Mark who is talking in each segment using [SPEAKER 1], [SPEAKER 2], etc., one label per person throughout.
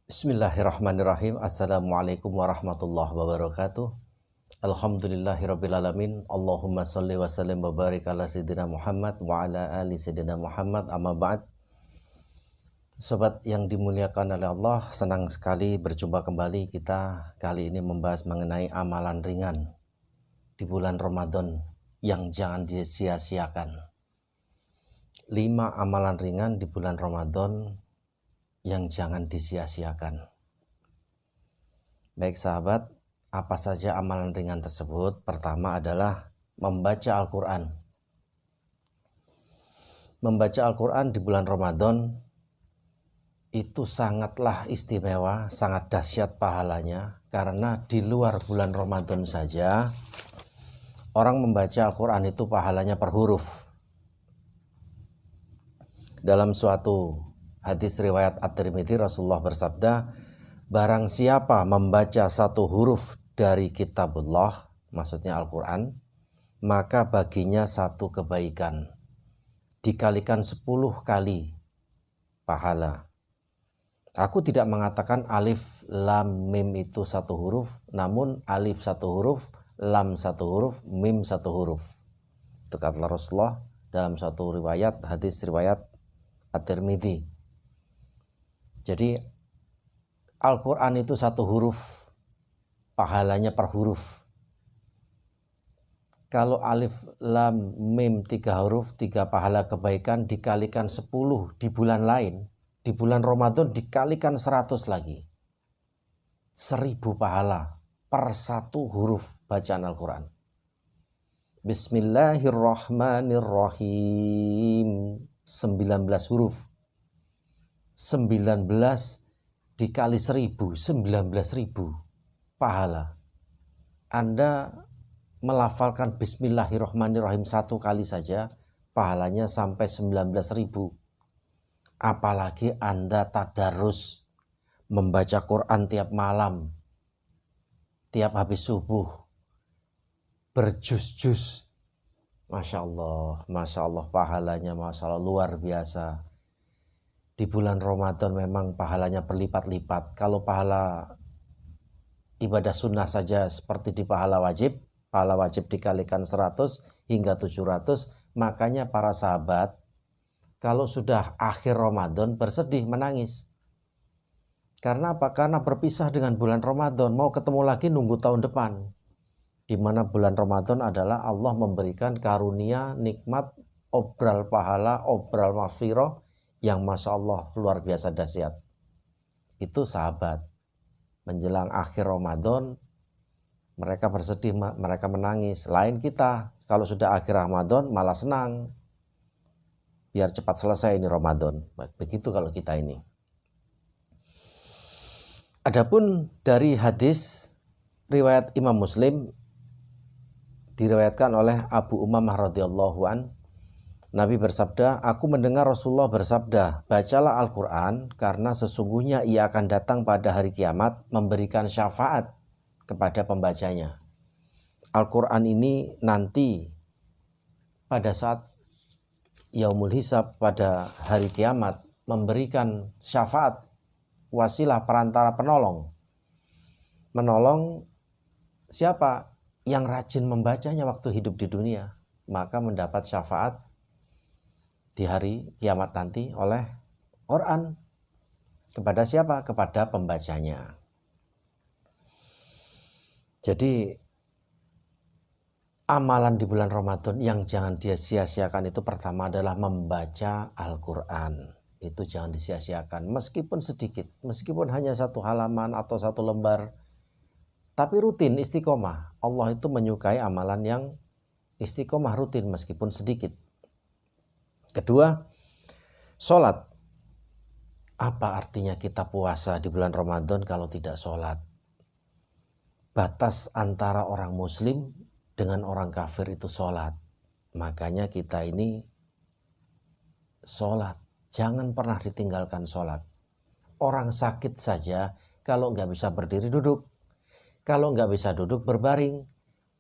[SPEAKER 1] Bismillahirrahmanirrahim. Assalamualaikum warahmatullahi wabarakatuh. Alhamdulillahirrabbilalamin. Allahumma salli wa sallim wa barik ala Sayyidina Muhammad wa ala ali Sayyidina Muhammad, amma ba'd. Sobat yang dimuliakan oleh Allah, senang sekali berjumpa kembali. Kita kali ini membahas mengenai amalan ringan di bulan Ramadan yang jangan disia-siakan. 5 amalan ringan di bulan Ramadan yang jangan disia-siakan. Baik sahabat, apa saja amalan ringan tersebut? Pertama adalah membaca Al-Quran. Membaca Al-Quran di bulan Ramadan itu sangatlah istimewa, sangat dahsyat pahalanya. Karena di luar bulan Ramadan saja, orang membaca Al-Quran itu pahalanya per huruf. Dalam suatu hadis riwayat At-Tirmidzi, Rasulullah bersabda, barang siapa membaca satu huruf dari kitabullah, maksudnya Al-Quran, maka baginya satu kebaikan, dikalikan 10 kali pahala. Aku tidak mengatakan alif, lam, mim itu satu huruf, namun alif satu huruf, lam satu huruf, mim satu huruf. Itu kata Rasulullah dalam satu riwayat, hadis riwayat At-Tirmidzi. Jadi Al-Quran itu satu huruf, pahalanya per huruf. Kalau alif, lam, mim 3 huruf, 3 pahala kebaikan dikalikan 10 di bulan lain, di bulan Ramadan dikalikan 100 lagi. 1000 pahala per satu huruf bacaan Al-Quran. Bismillahirrahmanirrahim, 19 huruf. 19 dikali 1000, 19.000 pahala. Anda melafalkan Bismillahirrahmanirrahim 1 kali saja, pahalanya sampai 19.000. Apalagi Anda tadarus membaca Quran tiap malam, tiap habis subuh, berjus-jus. Masya Allah pahalanya, Masya Allah luar biasa. Di bulan Ramadan memang pahalanya berlipat-lipat. Kalau pahala ibadah sunnah saja seperti di pahala wajib dikalikan 100 hingga 700. Makanya para sahabat kalau sudah akhir Ramadan bersedih, menangis. Karena apa? Karena berpisah dengan bulan Ramadan, mau ketemu lagi nunggu tahun depan. Di mana bulan Ramadan adalah Allah memberikan karunia, nikmat, obral pahala, obral maghfirah yang Masya Allah luar biasa dahsyat. Itu sahabat menjelang akhir Ramadan mereka bersedih, mereka menangis. Lain kita, kalau sudah akhir Ramadan malah senang, biar cepat selesai ini Ramadan. Begitu kalau kita ini. Adapun dari hadis riwayat Imam Muslim, diriwayatkan oleh Abu Umamah radhiyallahu an, Nabi bersabda, aku mendengar Rasulullah bersabda, bacalah Al-Quran karena sesungguhnya ia akan datang pada hari kiamat memberikan syafaat kepada pembacanya. Al-Quran ini nanti pada saat Yaumul Hisab, pada hari kiamat, memberikan syafaat, wasilah, perantara, penolong. Menolong siapa? Yang rajin membacanya waktu hidup di dunia, maka mendapat syafaat di hari kiamat nanti oleh Quran. Kepada siapa? Kepada pembacanya. Jadi amalan di bulan Ramadan yang jangan disia-siakan itu pertama adalah membaca Al-Quran. Itu jangan disia-siakan, meskipun sedikit, meskipun hanya 1 halaman atau 1 lembar, tapi rutin, istiqomah. Allah itu menyukai amalan yang istiqomah, rutin meskipun sedikit. Kedua, sholat. Apa artinya kita puasa di bulan Ramadan kalau tidak sholat? Batas antara orang muslim dengan orang kafir itu sholat. Makanya kita ini sholat. Jangan pernah ditinggalkan sholat. Orang sakit saja kalau nggak bisa berdiri duduk. Kalau nggak bisa duduk berbaring.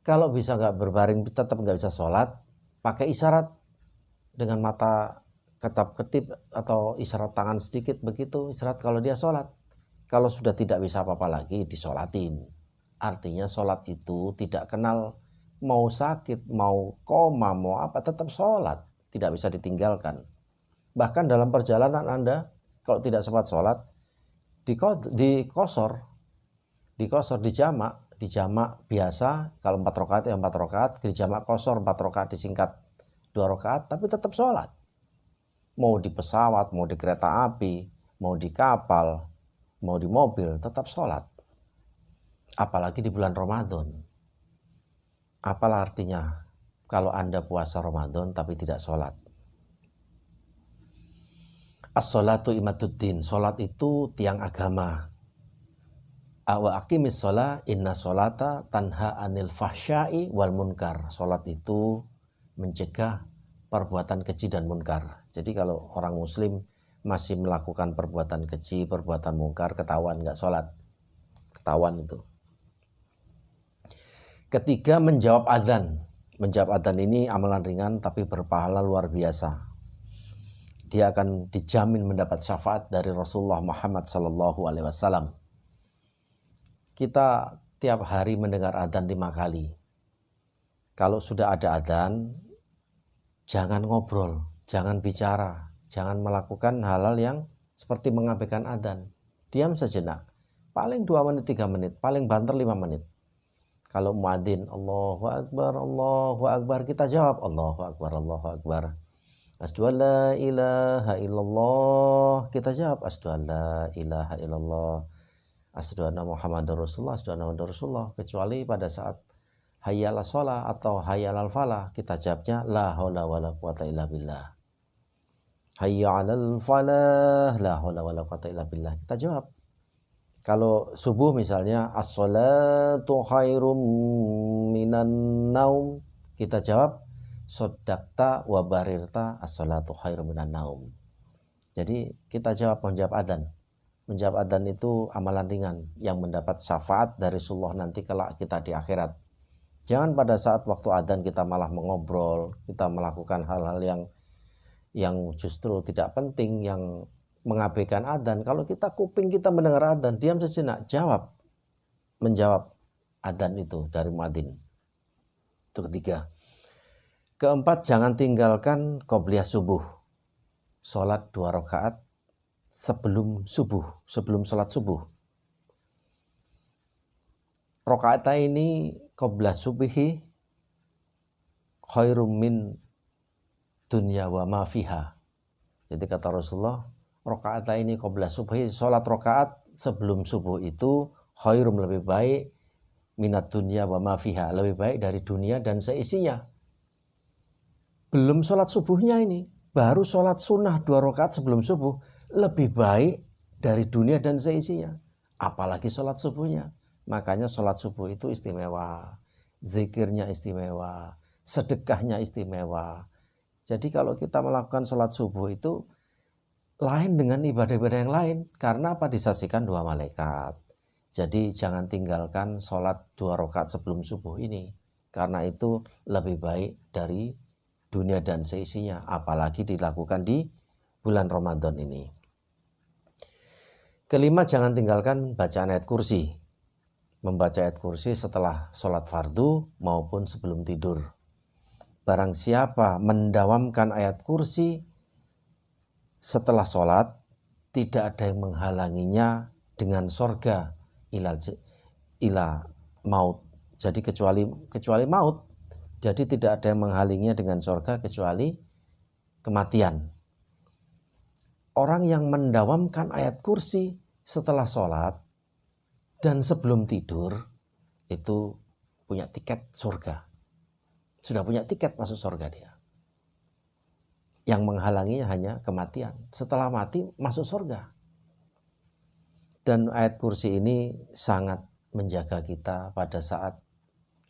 [SPEAKER 1] Kalau bisa nggak berbaring tetap nggak bisa sholat, pakai isyarat. Dengan mata ketap-ketip atau isyarat tangan sedikit begitu, isyarat kalau dia sholat. Kalau sudah tidak bisa apa-apa lagi, disolatin. Artinya sholat itu tidak kenal mau sakit, mau koma, mau apa, tetap sholat. Tidak bisa ditinggalkan. Bahkan dalam perjalanan Anda, kalau tidak sempat sholat, dikosor, dijamak biasa. Kalau 4 rakaat ya 4 rakaat, dijamak kosor 4 rakaat disingkat 2 rakaat, tapi tetap sholat. Mau di pesawat, mau di kereta api, mau di kapal, mau di mobil, tetap sholat. Apalagi di bulan Ramadan. Apalah artinya kalau Anda puasa Ramadan tapi tidak sholat? As-sholatu imaduddin. Sholat itu tiang agama. Wa aqimis sholat inna sholata tanha anil fahsyai wal munkar. Sholat itu mencegah perbuatan keji dan munkar. Jadi kalau orang muslim masih melakukan perbuatan keji, perbuatan munkar, ketahuan nggak sholat. Ketahuan itu. Ketiga, menjawab adzan. Menjawab adzan ini amalan ringan tapi berpahala luar biasa. Dia akan dijamin mendapat syafaat dari Rasulullah Muhammad SAW. Kita tiap hari mendengar adzan 5 kali. Kalau sudah ada adzan, jangan ngobrol, jangan bicara, jangan melakukan hal-hal yang seperti mengabaikan adzan. Diam sejenak, paling 2 menit, 3 menit, paling banter 5 menit. Kalau muadzin Allahu Akbar, kita jawab Allahu Akbar, Allahu Akbar. Asyhadu an la ilaha illallah, kita jawab asyhadu an la ilaha illallah. Asyhadu anna Muhammadar Rasulullah, asyhadu anna Muhammadar Rasulullah. Kecuali pada saat hayya 'alas shalah atau hayya 'alal falah, kita jawabnya la haula wala quwata illa billah. Hayya 'alal falah, la haula wala quwata illa billah. Kita jawab. Kalau subuh misalnya as-sholatu khairum minan naum, kita jawab sodakta wa barirta as-sholatu khairum minan naum. Jadi kita menjawab adzan. Menjawab adzan itu amalan ringan yang mendapat syafaat dari Rasulullah nanti kelak kita di akhirat. Jangan pada saat waktu adzan kita malah mengobrol, kita melakukan hal-hal yang justru tidak penting, yang mengabaikan adzan. Kalau kuping kita mendengar adzan, diam sejenak, menjawab adzan itu dari muadzin. Itu ketiga. Keempat, jangan tinggalkan qobliyah subuh. Sholat 2 rakaat sebelum sholat subuh. Rakaat ini qobliyah subuhi khairum min dunya wa ma fiha. Jadi kata Rasulullah, rakaat ini qobliyah subuhi, sholat rakaat sebelum subuh itu khairum, lebih baik, minat dunya wa ma fiha, lebih baik dari dunia dan seisinya. Belum sholat subuhnya ini, baru sholat sunnah 2 rakaat sebelum subuh, lebih baik dari dunia dan seisinya. Apalagi sholat subuhnya. Makanya sholat subuh itu istimewa, zikirnya istimewa, sedekahnya istimewa. Jadi kalau kita melakukan sholat subuh itu lain dengan ibadah-ibadah yang lain. Karena apa? Disaksikan 2 malaikat. Jadi jangan tinggalkan sholat 2 rakaat sebelum subuh ini. Karena itu lebih baik dari dunia dan seisinya. Apalagi dilakukan di bulan Ramadan ini. Kelima, jangan tinggalkan bacaan ayat kursi. Membaca ayat kursi setelah sholat fardu maupun sebelum tidur. Barang siapa mendawamkan ayat kursi setelah sholat, tidak ada yang menghalanginya dengan sorga ila maut. Jadi kecuali maut. Jadi tidak ada yang menghalanginya dengan sorga kecuali kematian. Orang yang mendawamkan ayat kursi setelah sholat dan sebelum tidur itu punya tiket surga. Sudah punya tiket masuk surga dia. Yang menghalanginya hanya kematian. Setelah mati masuk surga. Dan ayat kursi ini sangat menjaga kita pada saat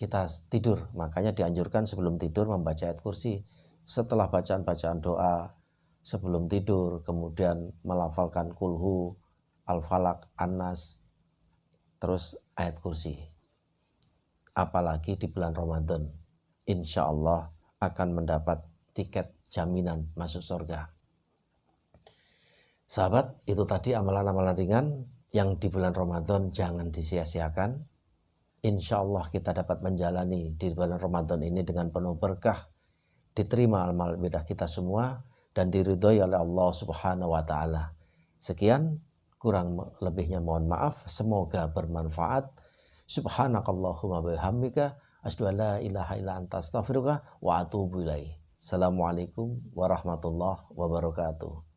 [SPEAKER 1] kita tidur. Makanya dianjurkan sebelum tidur membaca ayat kursi. Setelah bacaan-bacaan doa sebelum tidur, kemudian melafalkan kulhu, al-falak, an-nas, terus ayat kursi. Apalagi di bulan Ramadan, insya Allah akan mendapat tiket jaminan masuk surga. Sahabat, itu tadi amalan-amalan ringan yang di bulan Ramadan jangan disia-siakan. Insya Allah kita dapat menjalani di bulan Ramadan ini dengan penuh berkah, diterima amal ibadah kita semua, dan diridhoi oleh Allah Subhanahu wa Ta'ala. Sekian, kurang lebihnya mohon maaf. Semoga bermanfaat. Subhanakallahumma bihamdika asyhadu an la ilaha illa anta astaghfiruka wa atubu ilaik. Assalamualaikum warahmatullahi wabarakatuh.